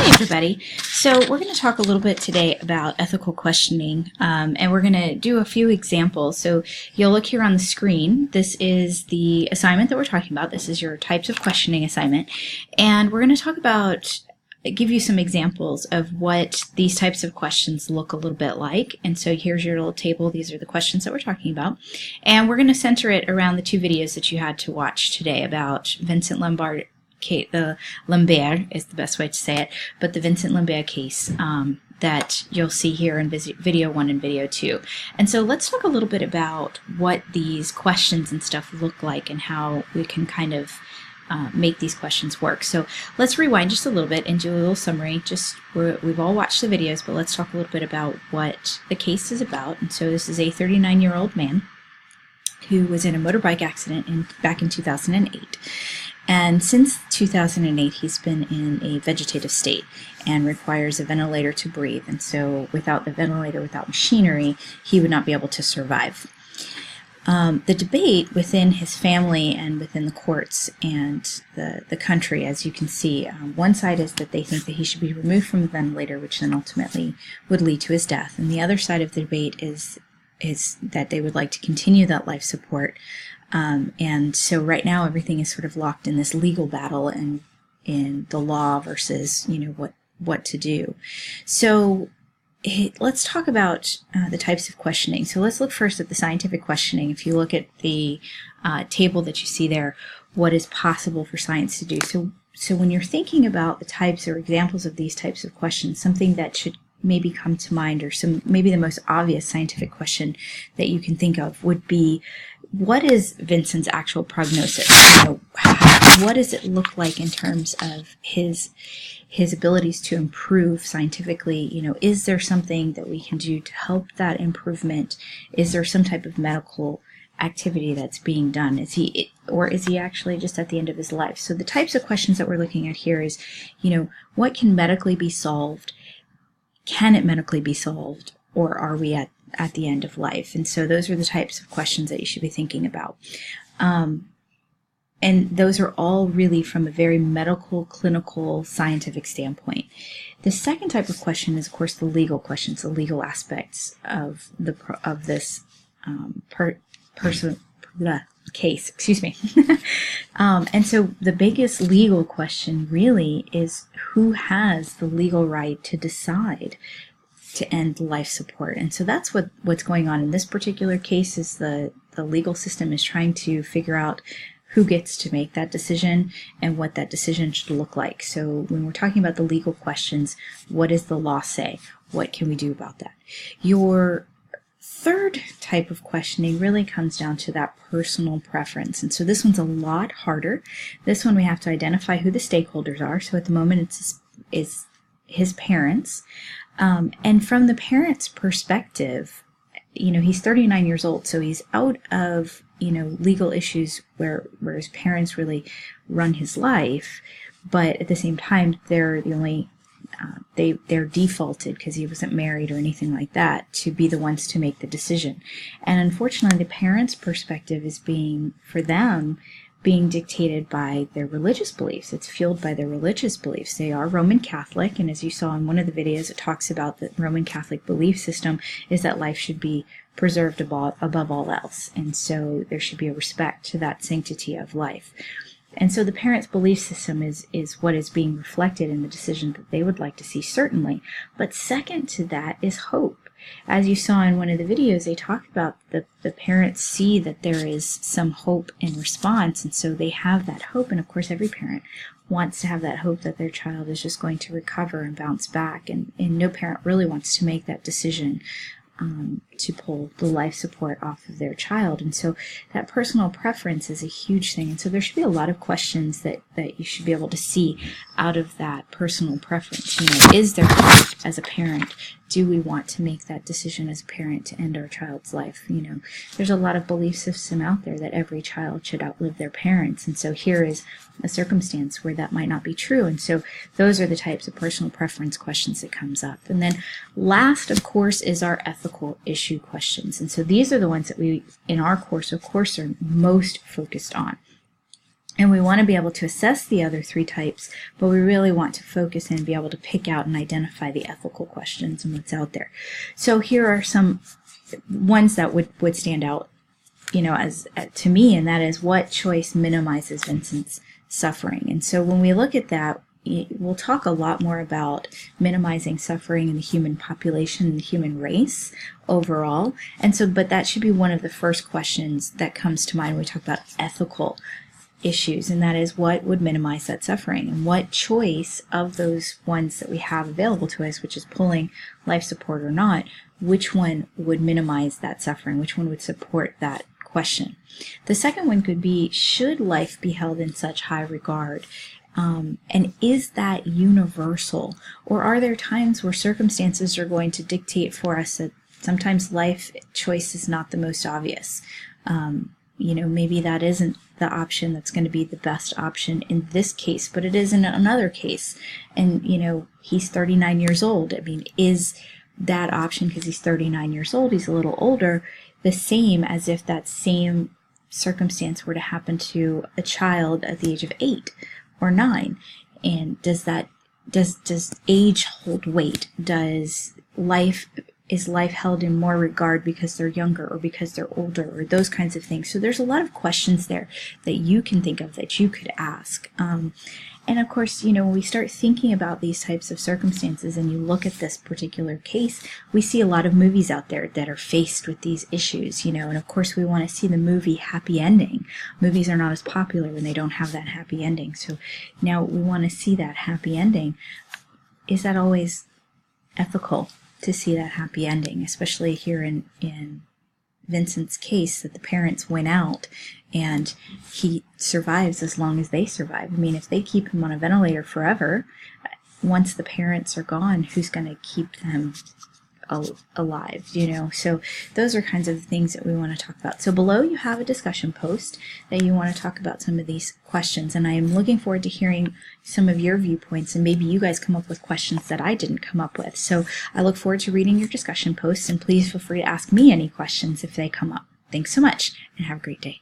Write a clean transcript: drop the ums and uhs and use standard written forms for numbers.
everybody. So we're going to talk a little bit today about ethical questioning, and we're going to do a few examples. So you'll look here on the screen. This is the assignment that we're talking about. This is your types of questioning assignment, and we're going to talk about, give you some examples of what these types of questions look a little bit like. And so here's your little table. These are the questions that we're talking about, and we're going to center it around the two videos that you had to watch today about Vincent Lambert. The Lambert is the best way to say it, but the Vincent Lambert case that you'll see here in video 1 and video 2. And so let's talk a little bit about what these questions and stuff look like and how we can kind of make these questions work. So let's rewind just a little bit and do a little summary. We've all watched the videos, but let's talk a little bit about what the case is about. And so this is a 39-year-old man who was in a motorbike accident back in 2008. And since 2008, he's been in a vegetative state and requires a ventilator to breathe. And so without the ventilator, without machinery, he would not be able to survive. The debate within his family and within the courts and the country, as you can see, one side is that they think that he should be removed from the ventilator, which then ultimately would lead to his death. And the other side of the debate is that they would like to continue that life support. And so right now everything is sort of locked in this legal battle and in the law versus, what to do. So let's talk about the types of questioning. So let's look first at the scientific questioning. If you look at the table that you see there, what is possible for science to do. So when you're thinking about the types or examples of these types of questions, something that should maybe come to mind, or maybe the most obvious scientific question that you can think of would be, what is Vincent's actual prognosis? What does it look like in terms of his abilities to improve scientifically? Is there something that we can do to help that improvement? Is there some type of medical activity that's being done? Is he actually just at the end of his life? So the types of questions that we're looking at here is, what can medically be solved? Can it medically be solved, or are we at the end of life? And so those are the types of questions that you should be thinking about. And those are all really from a very medical, clinical, scientific standpoint. The second type of question is, of course, the legal questions, the legal aspects of this case. Excuse me. And so the biggest legal question really is, who has the legal right to decide to end life support? And so that's what's going on in this particular case. Is the legal system is trying to figure out who gets to make that decision and what that decision should look like. So when we're talking about the legal questions, what does the law say? What can we do about that? Your third type of questioning really comes down to that personal preference. And so this one's a lot harder. This one we have to identify who the stakeholders are. So at the moment it's his parents. And from the parents' perspective, he's 39 years old, so he's out of, legal issues where his parents really run his life. But at the same time, they're the only they're defaulted, because he wasn't married or anything like that, to be the ones to make the decision. And unfortunately, the parents' perspective is being dictated by their religious beliefs. It's fueled by their religious beliefs. They are Roman Catholic, and as you saw in one of the videos, it talks about the Roman Catholic belief system is that life should be preserved above all else. And so there should be a respect to that sanctity of life. And so the parents' belief system is what is being reflected in the decision that they would like to see, certainly. But second to that is hope. As you saw in one of the videos, they talked about the parents see that there is some hope in response, and so they have that hope. And of course, every parent wants to have that hope that their child is just going to recover and bounce back. And no parent really wants to make that decision to pull the life support off of their child. And so that personal preference is a huge thing. And so there should be a lot of questions that you should be able to see out of that personal preference. Is there hope as a parent? Do we want to make that decision as a parent to end our child's life? There's a lot of belief system out there that every child should outlive their parents. And so here is a circumstance where that might not be true. And so those are the types of personal preference questions that comes up. And then last, of course, is our ethical issue questions. And so these are the ones that we, in our course, of course, are most focused on. And we want to be able to assess the other three types, but we really want to focus and be able to pick out and identify the ethical questions and what's out there. So here are some ones that would stand out, as to me, and that is, what choice minimizes Vincent's suffering? And so when we look at that, we'll talk a lot more about minimizing suffering in the human population and the human race overall. And so, but that should be one of the first questions that comes to mind when we talk about ethical issues, and that is, what would minimize that suffering, and what choice of those ones that we have available to us, which is pulling life support or not, which one would minimize that suffering, which one would support that question. The second one could be, should life be held in such high regard? And is that universal? Or are there times where circumstances are going to dictate for us that sometimes life choice is not the most obvious? Maybe that isn't the option that's going to be the best option in this case, but it is in another case. And, he's 39 years old. I mean, is that option, because he's 39 years old, he's a little older, the same as if that same circumstance were to happen to a child at the age of 8 or 9? And does age hold weight? Is life held in more regard because they're younger or because they're older, or those kinds of things? So there's a lot of questions there that you can think of that you could ask. And of course, when we start thinking about these types of circumstances and you look at this particular case, we see a lot of movies out there that are faced with these issues, and of course we want to see the movie happy ending. Movies are not as popular when they don't have that happy ending. So now we want to see that happy ending. Is that always ethical to see that happy ending, especially here in Vincent's case, that the parents went out and he survives as long as they survive? I mean, if they keep him on a ventilator forever, once the parents are gone, who's going to keep them alive? So those are kinds of things that we want to talk about. So below you have a discussion post that you want to talk about some of these questions, and I am looking forward to hearing some of your viewpoints, and maybe you guys come up with questions that I didn't come up with. So I look forward to reading your discussion posts, and please feel free to ask me any questions if they come up. Thanks so much, and have a great day.